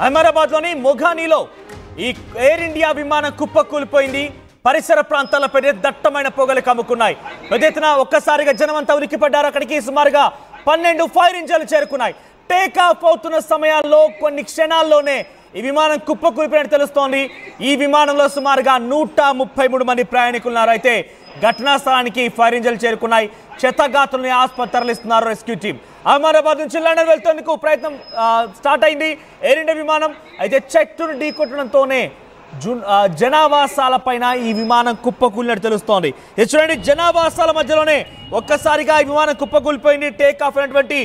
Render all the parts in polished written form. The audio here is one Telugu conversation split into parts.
అహ్మదాబాద్లోని మొఘానీలో ఈ ఎయిర్ ఇండియా విమానం కుప్పకూలిపోయింది. పరిసర ప్రాంతాలపై దట్టమైన పొగలు కమ్ముకున్నాయి. పెద్ద ఎత్తున ఒక్కసారిగా జనమంతా ఉలిక్కిపడ్డారు. అక్కడికి సుమారుగా 12 ఫైర్ ఇంజన్లు చేరుకున్నాయి. టేక్ ఆఫ్ అవుతున్న సమయాల్లో కొన్ని క్షణాల్లోనే ఈ విమానం కుప్పకూలిపోయినట్టు తెలుస్తోంది. ఈ విమానంలో సుమారుగా 133 మంది ప్రయాణికులు ఉన్నారు. అయితే ఘటనా స్థలానికి ఫైర్ ఇంజన్లు చేరుకున్నాయి. క్షతగాత్రుల్ని ఆసుపత్రి తరలిస్తున్నారు రెస్క్యూ టీం. అహ్మదాబాద్ నుంచి లండన్ వెళ్తేందుకు ప్రయత్నం స్టార్ట్ అయింది ఎయిర్ ఇండియా విమానం. అయితే చెట్టును ఢీకొట్టడంతోనే జనావాసాల పైన ఈ విమానం కుప్పకూలినట్టు తెలుస్తోంది. చూడండి, జనావాసాల మధ్యలోనే ఒక్కసారిగా ఈ విమానం కుప్పకూలిపోయింది. టేక్ ఆఫ్ అయినటువంటి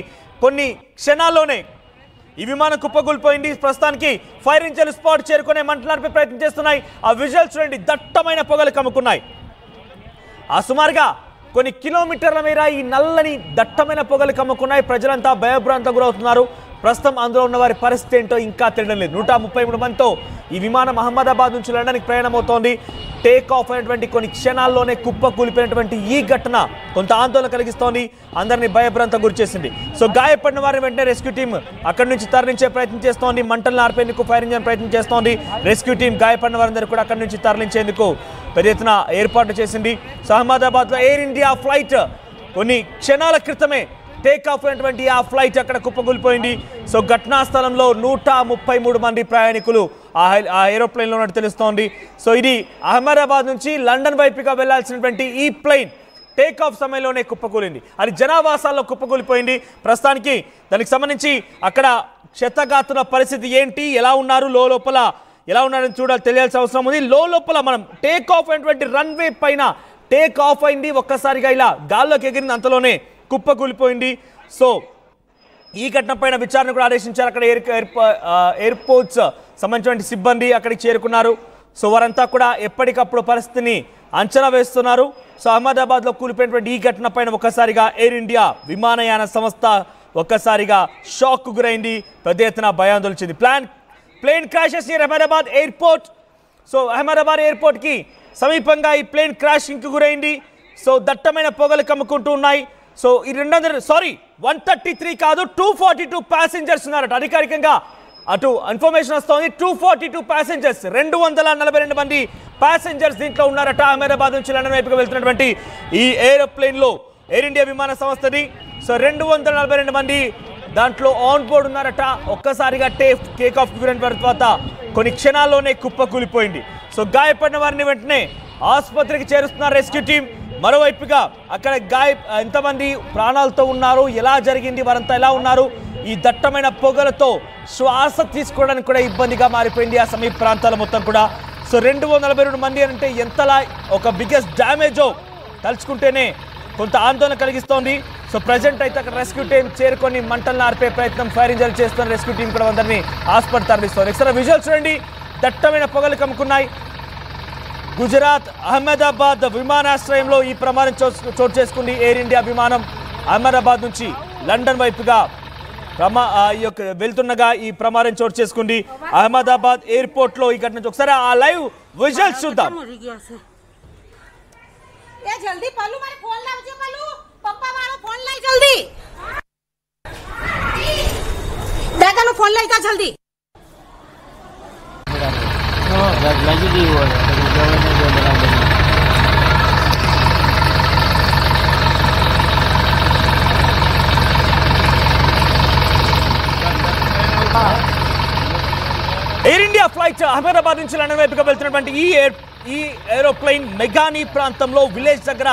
కొన్ని క్షణాల్లోనే ఈ విమానం కుప్పకూలిపోయింది. ప్రస్తుతానికి ఫైర్ ఇంజన్లు స్పాట్ చేరుకునే మంటలార్పే ప్రయత్నం చేస్తున్నాయి. ఆ విజువల్స్ చూడండి, దట్టమైన పొగలు కమ్ముకున్నాయి. ఆ సుమారుగా కొన్ని కిలోమీటర్ల మేర ఈ నల్లని దట్టమైన పొగలు కమ్ముకున్నాయి. ప్రజలంతా భయభ్రాంతం గురవుతున్నారు. ప్రస్తుతం అందులో ఉన్న వారి పరిస్థితి ఏంటో ఇంకా తెలియడం లేదు. 133 మందితో ఈ విమానం అహ్మదాబాద్ నుంచి లండన్కి ప్రయాణమవుతోంది. టేక్ ఆఫ్ అయినటువంటి కొన్ని క్షణాల్లోనే కుప్పకూలిపోయినటువంటి ఈ ఘటన కొంత ఆందోళన కలిగిస్తోంది. అందరినీ భయభ్రాంతం గురిచేసింది. సో గాయపడిన వారిని వెంటనే రెస్క్యూ టీం అక్కడి నుంచి తరలించే ప్రయత్నం చేస్తోంది. మంటలను ఆర్పేందుకు ఫైర్ ఇంజన్ ప్రయత్నం చేస్తోంది. రెస్క్యూ టీం గాయపడిన వారందరూ కూడా అక్కడి నుంచి తరలించేందుకు పెద్ద ఎత్తున ఏర్పాట్లు చేసింది. సో అహ్మదాబాద్లో ఎయిర్ ఇండియా ఫ్లైట్ కొన్ని క్షణాల క్రితమే టేక్ ఆఫ్ అయినటువంటి ఆ ఫ్లైట్ అక్కడ కుప్పకూలిపోయింది. సో ఘటనా స్థలంలో 133 మంది ప్రయాణికులు ఆ ఏరోప్లేన్లో ఉన్నట్టు తెలుస్తోంది. సో ఇది అహ్మదాబాద్ నుంచి లండన్ వైపుగా వెళ్లాల్సినటువంటి ఈ ప్లేన్ టేక్ ఆఫ్ సమయంలోనే కుప్పకూలింది. అది జనావాసాల్లో కుప్పకూలిపోయింది. ప్రస్తుతానికి దానికి సంబంధించి అక్కడ క్షతగాత్రుల పరిస్థితి ఏంటి, ఎలా ఉన్నారు, లోపల ఎలా ఉన్నారని తెలియాల్సిన అవసరం ఉంది. లోపల మనం టేక్ ఆఫ్ అయినటువంటి రన్వే పైన టేక్ ఆఫ్ అయింది. ఒక్కసారిగా ఇలా గాల్లోకి ఎగిరింది, అంతలోనే కుప్పకూలిపోయింది. సో ఈ ఘటన పైన విచారణ కూడా ఆదేశించారు. అక్కడ ఎయిర్పోర్ట్స్ సంబంధించిన సిబ్బంది అక్కడికి చేరుకున్నారు. సో వారంతా కూడా ఎప్పటికప్పుడు పరిస్థితిని అంచనా వేస్తున్నారు. సో అహ్మదాబాద్లో కూలిపోయినటువంటి ఈ ఘటన పైన ఒక్కసారిగా ఎయిర్ ఇండియా విమానయాన సంస్థ ఒక్కసారిగా షాక్ గురైంది. పెద్ద ఎత్తున భయాందోళన చెంది. Plane crashes near Ahmedabad airport. So Ahmedabad ఎయిర్పోర్ట్కి సమీపంగా ఈ ప్లేన్ క్రాషింగ్కి గురైంది. సో దట్టమైన పొగలు కమ్ముకుంటూ ఉన్నాయి. సో ఈ 133 కాదు 242 ప్యాసింజర్స్ ఉన్నారట. అధికారికంగా అటు ఇన్ఫర్మేషన్ వస్తోంది. 242 ప్యాసింజర్స్, 242 మంది ప్యాసింజర్స్ దీంట్లో ఉన్నారట. అహ్మదాబాద్ నుంచి లండన్ వైపుగా వెళ్తున్నటువంటి ఈ ఏరోప్లేన్లో ఎయిర్ ఇండియా విమాన సంస్థది. సో 242 మంది దాంట్లో ఆన్ బోర్డ్ ఉన్నారట. ఒక్కసారిగా టేక్ ఆఫ్ గురైన తర్వాత కొన్ని క్షణాల్లోనే కుప్పకూలిపోయింది. సో గాయపడిన వారిని వెంటనే ఆసుపత్రికి చేరుస్తున్నారు రెస్క్యూ టీం. మరోవైపుగా అక్కడ ఎంతమంది ప్రాణాలతో ఉన్నారు, ఎలా జరిగింది, వారంతా ఎలా ఉన్నారు, ఈ దట్టమైన పొగలతో శ్వాస తీసుకోవడానికి కూడా ఇబ్బందిగా మారిపోయింది ఆ సమీప ప్రాంతాల మొత్తం కూడా. సో 242 మంది అంటే ఎంతలా ఒక బిగ్గెస్ట్ డ్యామేజో తలుచుకుంటేనే కొంత ఆందోళన కలిగిస్తోంది. సో ప్రజెంట్ అయితే అక్కడ రెస్క్యూ టీం చేరుకొని మంటలను ఆర్పే ప్రయత్నం ఫైర్ ఇంజన్ చేస్తున్న రెస్క్యూ టీం కూడా అందరినీ ఆసుపత్రి తరలిస్తోంది. ఒకసారి విజువల్స్ చూడండి, దట్టమైన పొగలు కమ్ముకున్నాయి. గుజరాత్ అహ్మదాబాద్ విమానాశ్రయంలో ఈ ప్రమాదం చోటు చేసుకుంది. ఎయిర్ ఇండియా విమానం అహ్మదాబాద్ నుంచి లండన్ వైపుగా వెళ్తుండగా ఈ ప్రమాదం చోటు చేసుకుంది. అహ్మదాబాద్ ఎయిర్పోర్ట్ లో ఈ ఘటన నుంచి ఒకసారి ఆ లైవ్ విజువల్స్ చూద్దాం. ఎయిర్ ఇండియా ఫ్లైట్ అహ్మదాబాద్ నుంచి లండన్ వైపుగా వెళ్తున్నటువంటి ఈ ఏరోప్లేన్ మెగానీ ప్రాంతంలో విలేజ్ దగ్గర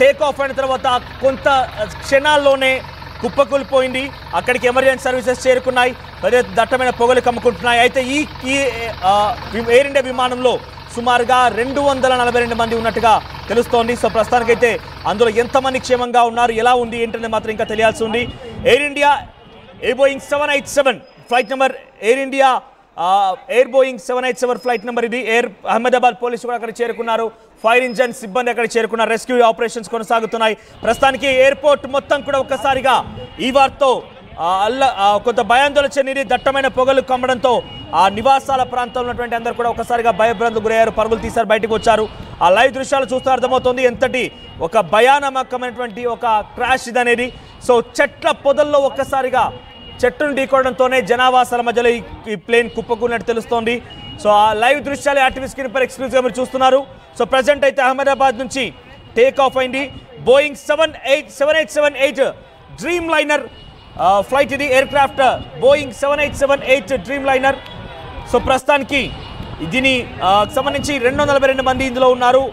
టేక్ ఆఫ్ అయిన తర్వాత కొంత క్షణాల్లోనే కుప్పకూలిపోయింది. అక్కడికి ఎమర్జెన్సీ సర్వీసెస్ చేరుకున్నాయి. దట్టమైన పొగలు కమ్ముకుంటున్నాయి. అయితే ఈ ఎయిర్ ఇండియా విమానంలో సుమారుగా 242 మంది ఉన్నట్టుగా తెలుస్తోంది. సో ప్రస్తుతానికైతే అందులో ఎంతమంది క్షేమంగా ఉన్నారు, ఎలా ఉంది ఏంటనేది మాత్రం ఇంకా తెలియాల్సి ఉంది. Air India Boeing 787 flight number, air India Boeing 787 flight number ఇది. అహ్మదాబాద్ పోలీసులు కూడా అక్కడ చేరుకున్నారు. ఫైర్ ఇంజన్ సిబ్బంది అక్కడ చేరుకున్నారు. రెస్క్యూ ఆపరేషన్స్ కొనసాగుతున్నాయి. ప్రస్తుతానికి ఎయిర్పోర్ట్ మొత్తం కూడా ఒక్కసారిగా ఈ వార్తతో కొంత భయాందోళన చెందింది. దట్టమైన పొగలు కమ్మడంతో ఆ నివాసాల ప్రాంతంలో ఉన్నటువంటి అందరూ కూడా ఒకసారిగా భయభ్రాంతులకు గురయ్యారు. పరుగులు తీశారు, బయటకు వచ్చారు. ఆ లైవ్ దృశ్యాలు చూస్తే అర్థమవుతుంది ఎంతటి ఒక భయానకమైనటువంటి ఒక క్రాష్ ఇదనేది. సో చెట్ల పొదల్లో ఒక్కసారిగా చెట్టును ఢీకొనడంతోనే జనావాసాల మధ్యలో ఈ ప్లేన్ కుప్పకూలినట్టు తెలుస్తోంది. సో ఆ లైవ్ దృశ్యాలు యాక్టివ్ స్క్రీన్ పై ఎక్స్క్లూజివ్గా మీరు చూస్తున్నారు. సో ప్రజెంట్ అయితే అహ్మదాబాద్ నుంచి టేక్ ఆఫ్ అయింది బోయింగ్ 7878 డ్రీమ్ లైనర్ ఫ్లైట్. ఇది air craft Boeing 7878 dream liner. So ప్రస్తుతానికి దీని సంబంధించి 242 మంది ఇందులో ఉన్నారు.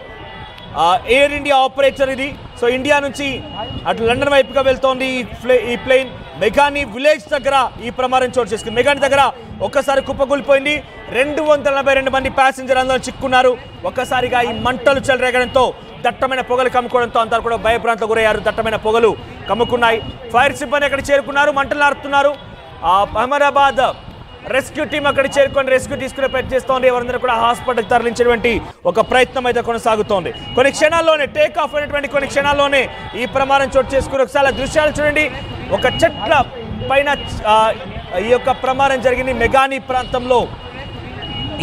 ఎయిర్ ఇండియా ఆపరేటర్ ఇది. సో ఇండియా నుంచి అటు లండన్ వైపుగా వెళ్తోంది ఈ ప్లేన్. మెగానీ విలేజ్ దగ్గర ఈ ప్రమాదం చోటు చేసుకుంది. మెగానీ దగ్గర ఒక్కసారి కుప్పకూలిపోయింది. 242 మంది ప్యాసింజర్ అందులో చిక్కున్నారు. ఒక్కసారిగా ఈ మంటలు చెలరేగడంతో దట్టమైన పొగలు కమ్ముకోవడంతో అంతా కూడా భయభ్రాంతకు గురయ్యారు. దట్టమైన పొగలు కమ్ముకున్నాయి. ఫైర్ సిబ్బంది అక్కడ చేరుకున్నారు, మంటలు ఆరుతున్నారు. అహ్మదాబాద్ రెస్క్యూ టీం అక్కడ చేరుకొని రెస్క్యూ తీసుకునే ప్రయత్నం చేస్తోంది. ఎవరందరూ కూడా హాస్పిటల్కి తరలించేటువంటి ఒక ప్రయత్నం అయితే కొనసాగుతోంది. కొన్ని క్షణాల్లోనే టేక్ ఆఫ్ అయినటువంటి కొన్ని క్షణాల్లోనే ఈ ప్రమాదం చోటు చేసుకుని ఒకసారి దృశ్యాలు చూడండి. ఒక చెట్ల పైన ఈ యొక్క ప్రమాదం జరిగింది. మెగానీ ప్రాంతంలో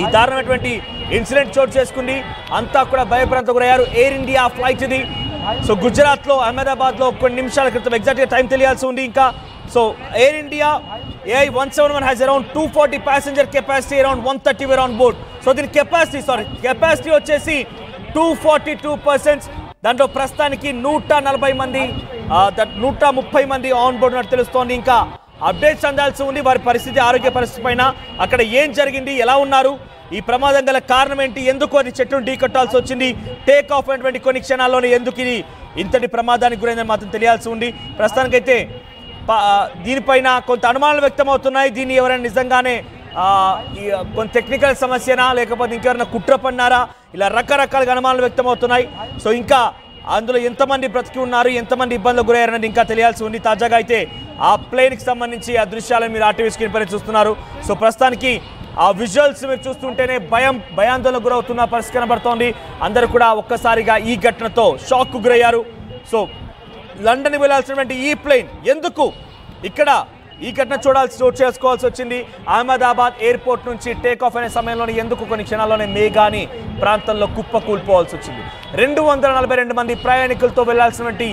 ఈ దారుణమైనటువంటి ఇన్సిడెంట్ చోటు చేసుకుంది. అంతా కూడా భయభ్రాంతకు గురయ్యారు. ఎయిర్ ఇండియా ఫ్లైట్ ఇది. సో గుజరాత్లో అహ్మదాబాద్లో కొన్ని నిమిషాల క్రితం ఎగ్జాక్ట్గా టైం తెలియాల్సి ఉంది ఇంకా. So air India AI171 has around 240 passenger capacity, around 130 were on board. So దీని కెపాసిటీ వచ్చేసి 242%. దాంట్లో ప్రస్తుతానికి 140 మంది 130 మంది ఆన్ బోర్డ్ ఉన్నట్టు తెలుస్తోంది. ఇంకా అప్డేట్స్ అందాల్సి ఉంది వారి పరిస్థితి, ఆరోగ్య పరిస్థితి పైన. అక్కడ ఏం జరిగింది, ఎలా ఉన్నారు, ఈ ప్రమాదం గల కారణం ఏంటి, ఎందుకు అది చెట్టును ఢీకొట్టాల్సి వచ్చింది, టేక్ ఆఫ్ అయినటువంటి కొన్ని క్షణాల్లోనే ఎందుకు ఇది ఇంతటి ప్రమాదానికి గురైందని మాత్రం తెలియాల్సి ఉంది. ప్రస్తుతానికైతే దీనిపైన కొంత అనుమానాలు వ్యక్తమవుతున్నాయి. దీన్ని ఎవరైనా నిజంగానే కొంత టెక్నికల్ సమస్యనా లేకపోతే ఇంకెవరైనా కుట్ర పన్నారా, ఇలా రకరకాలుగా అనుమానాలు వ్యక్తమవుతున్నాయి. సో ఇంకా అందులో ఎంతమంది బ్రతికి ఉన్నారు, ఎంతమంది ఇబ్బందులు గురయ్యారనేది ఇంకా తెలియాల్సి ఉంది. తాజాగా అయితే ఆ ప్లేన్కి సంబంధించి ఆ దృశ్యాలను మీరు ఆర్టీవీ స్క్రీన్ పైన చూస్తున్నారు. సో ప్రస్తుతానికి ఆ విజువల్స్ మీరు చూస్తుంటేనే భయాందోళనకు గురవుతున్న పరిస్థితి కనబడుతోంది. అందరూ కూడా ఒక్కసారిగా ఈ ఘటనతో షాక్కు గురయ్యారు. సో లండన్ వెళ్లాల్సినటువంటి ఈ ప్లేన్ ఎందుకు ఇక్కడ ఈ ఘటన చోటు చేసుకోవాల్సి వచ్చింది? అహ్మదాబాద్ ఎయిర్పోర్ట్ నుంచి టేక్ ఆఫ్ అయిన సమయంలోనే ఎందుకు కొన్ని క్షణాల్లోనే మేఘాని ప్రాంతంలో కుప్పకూలిపోవాల్సి వచ్చింది? 242 మంది ప్రయాణికులతో వెళ్లాల్సినటువంటి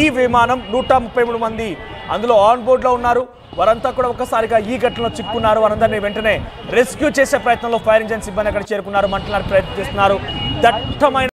ఈ విమానం 133 మంది అందులో ఆన్ బోర్డ్లో ఉన్నారు. వారంతా కూడా ఒక్కసారిగా ఈ ఘటనలో చిక్కున్నారు. వారందరినీ వెంటనే రెస్క్యూ చేసే ప్రయత్నంలో ఫైర్ ఇంజిన్ సిబ్బంది అక్కడ చేరుకున్నారు, మంటలను ప్రయత్నిస్తున్నారు. దట్టమైన